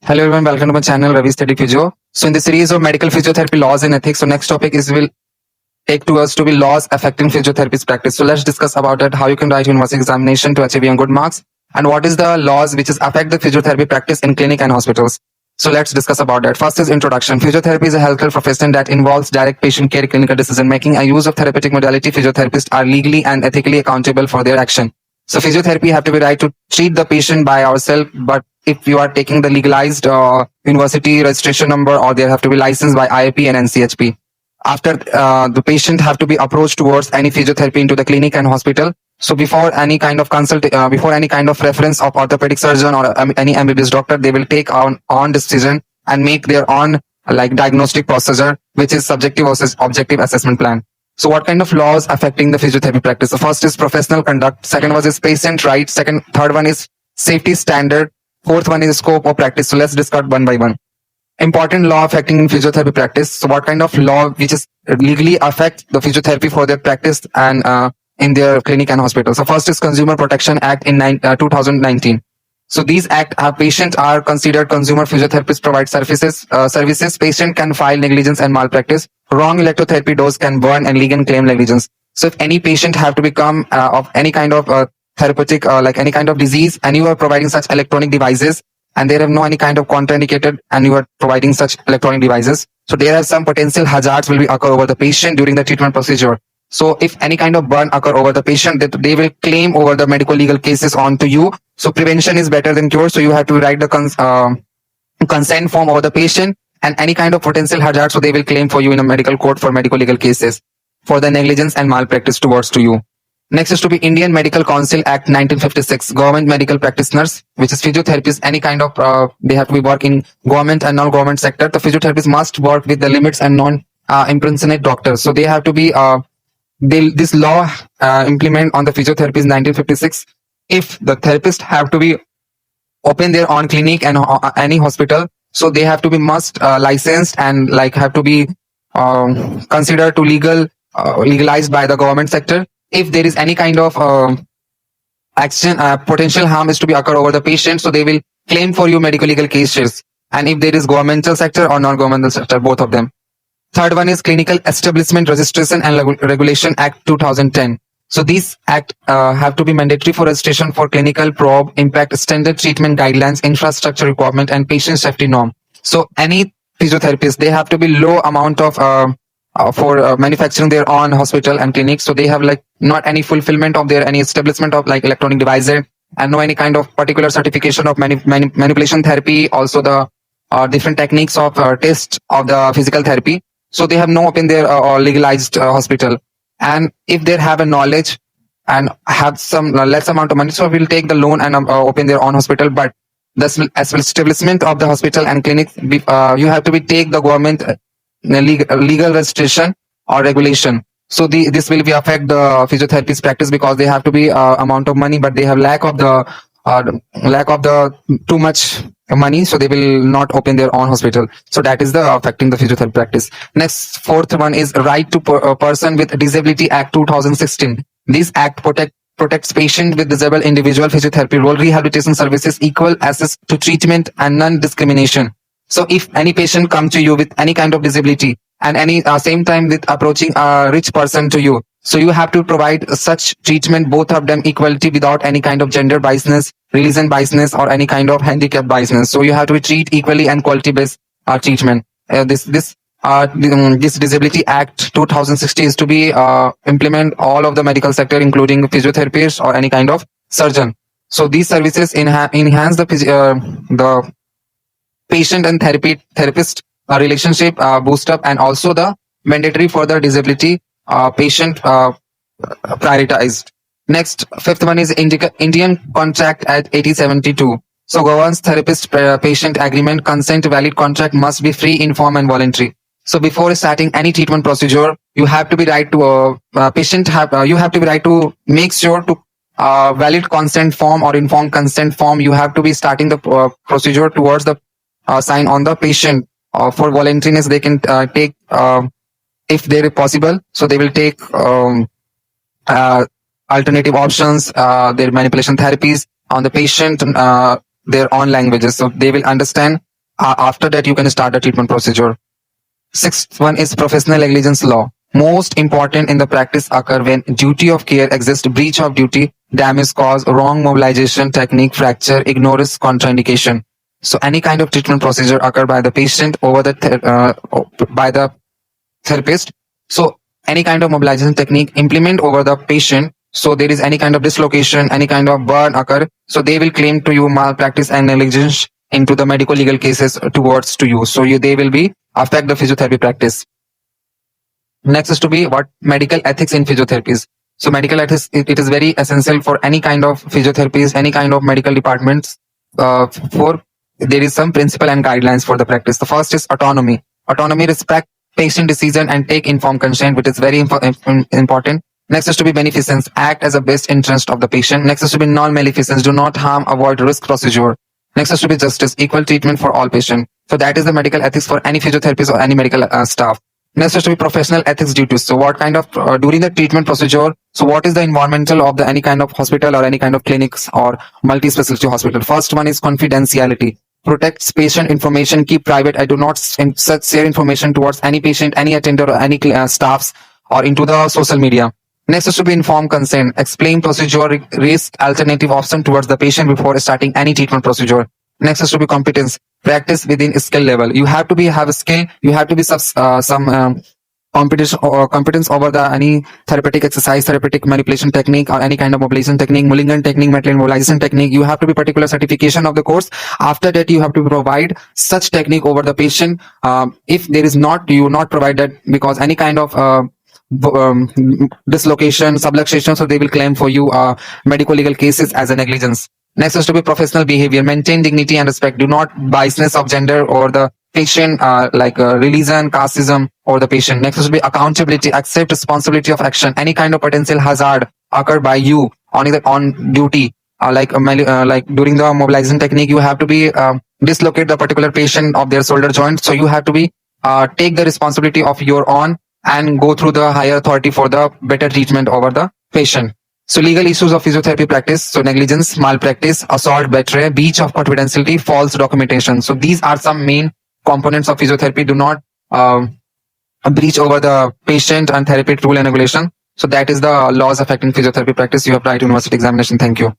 Hello everyone, welcome to my channel Ravi Study Physio. So in the series of medical physiotherapy laws and ethics, so next topic is will take to us to be laws affecting physiotherapist practice. So let's discuss about it, how you can write university examination to achieve good marks, and what is the laws which is affect the physiotherapy practice in clinic and hospitals. So let's discuss about that. First is introduction. Physiotherapy is a healthcare profession that involves direct patient care, clinical decision making, and use of therapeutic modality. Physiotherapists are legally and ethically accountable for their action. So physiotherapy have to be right to treat the patient by ourselves, but if you are taking the legalized university registration number, or they have to be licensed by IAP and NCAHP. After the patient have to be approached towards any physiotherapy into the clinic and hospital. So before any kind of before any kind of reference of orthopedic surgeon or any MBBS doctor, they will take on decision and make their own like diagnostic procedure, which is subjective versus objective assessment plan. So what kind of laws affecting the physiotherapy practice? The first is professional conduct. Second one is patient rights. Third one is safety standard. Fourth one is scope of practice. So let's discuss one by one. Important law affecting in physiotherapy practice. So what kind of law which is legally affect the physiotherapy for their practice and in their clinic and hospital. So first is Consumer Protection Act in 2019. So these act patients are considered consumer. Physiotherapists provide services. Patient can file negligence and malpractice. Wrong electrotherapy dose can burn and legal claim negligence. So if any patient have to become of any kind of therapeutic like any kind of disease, and you are providing such electronic devices, and there have no any kind of contraindicated, and you are providing such electronic devices, so there are some potential hazards will be occur over the patient during the treatment procedure. So if any kind of burn occur over the patient, that they will claim over the medical legal cases onto you. So prevention is better than cure. So you have to write the consent form over the patient, and any kind of potential hazard, so they will claim for you in a medical court for medical legal cases for the negligence and malpractice towards to you. Next is to be Indian Medical Council Act 1956. Government medical practitioners, which is physiotherapists, any kind of they have to be work in government and non-government sector. The physiotherapists must work with the limits and non-impersonate doctors. So they have to be this law implement on the physiotherapists 1956. If the therapist have to be open their own clinic and any hospital, so they have to be must licensed and like have to be considered to legalized by the government sector. If there is any kind of action, potential harm is to be occur over the patient, so they will claim for you medical legal cases. And if there is governmental sector or non-governmental sector, both of them. Third one is Clinical Establishment Registration and Regulation Act 2010. So these act have to be mandatory for registration for clinical probe, impact, standard treatment guidelines, infrastructure requirement, and patient safety norm. So any physiotherapist, they have to be low amount of for manufacturing their own hospital and clinics. So they have like not any fulfillment of their any establishment of like electronic devices, and no any kind of particular certification of manipulation therapy. Also the different techniques of test of the physical therapy. So they have no open their or legalized hospital. And if they have a knowledge and have some less amount of money, so we'll take the loan and open their own hospital. But the establishment of the hospital and clinic, you have to be take the government legal registration or regulation. So this will be affect the physiotherapist practice, because they have to be amount of money, but they have lack of the too much money, so they will not open their own hospital. So that is the affecting the physiotherapy practice. Next, fourth one is Right to Person with Disability Act 2016. This act protects patient with disabled individual physiotherapy role, rehabilitation services, equal access to treatment, and non-discrimination. So if any patient come to you with any kind of disability, and any same time with approaching a rich person to you, so you have to provide such treatment, both of them equality, without any kind of gender biasness, religion biasness, or any kind of handicap biasness. So you have to treat equally and quality based treatment. This Disability Act 2016 is to be implement all of the medical sector, including physiotherapists or any kind of surgeon. So these services enhance the patient and therapist relationship, boost up, and also the mandatory for the disability patient prioritized. Next, fifth one is Indian Contract Act 1872. So governs therapist patient agreement. Consent valid contract must be free, informed, and voluntary. So before starting any treatment procedure, you have to be right to you have to be right to make sure to valid consent form or informed consent form. You have to be starting the procedure towards the sign on the patient. For voluntariness, they can take if they are possible. So they will take alternative options, their manipulation therapies on the patient, their own languages. So they will understand After that, you can start the treatment procedure. Sixth one is professional negligence law. Most important in the practice occur when duty of care exists, breach of duty, damage caused, wrong mobilization technique, fracture, ignorance, contraindication. So any kind of treatment procedure occur by the patient over the by the therapist. So any kind of mobilization technique implement over the patient. So there is any kind of dislocation, any kind of burn occur. So they will claim to you malpractice and negligence into the medical legal cases towards to you. So they will be affect the physiotherapy practice. Next is to be what medical ethics in physiotherapies. So medical ethics, it is very essential for any kind of physiotherapies, any kind of medical departments. For there is some principle and guidelines for the practice. The first is autonomy. Autonomy, respect patient decision and take informed consent, which is very important. Next is to be beneficence, act as a best interest of the patient. Next is to be non-maleficence, do not harm, avoid risk procedure. Next is to be justice, equal treatment for all patients. So that is the medical ethics for any physiotherapist or any medical staff. Next is to be professional ethics duties. So what kind of during the treatment procedure, so what is the environmental of the any kind of hospital or any kind of clinics or multi-specialty hospital? First one is confidentiality. Protects patient information, keep private. I do not share information towards any patient, any attendant or any staffs or into the social media. Next is to be informed consent. Explain procedure, risk, alternative option towards the patient before starting any treatment procedure. Next is to be competence. Practice within skill level. You have to have a skill. You have to be some competence over the any therapeutic exercise, therapeutic manipulation technique, or any kind of mobilization technique, Mulligan technique, metal mobilization technique. You have to be particular certification of the course. After that, you have to provide such technique over the patient. If there is not, you not provide that because any kind of dislocation, subluxation, so they will claim for you medical legal cases as a negligence. Next is to be professional behavior. Maintain dignity and respect. Do not biasness of gender or the patient, like religion, casteism, or the patient. Next is to be accountability. Accept responsibility of action. Any kind of potential hazard occurred by you on duty, like during the mobilization technique, you have to be dislocate the particular patient of their shoulder joint. So you have to be take the responsibility of your own and go through the higher authority for the better treatment over the patient. So legal issues of physiotherapy practice. So negligence, malpractice, assault, betrayal, breach of confidentiality, false documentation. So these are some main components of physiotherapy. Do not breach over the patient and therapeutic rule and regulation. So that is the laws affecting physiotherapy practice. You have right university examination. Thank you.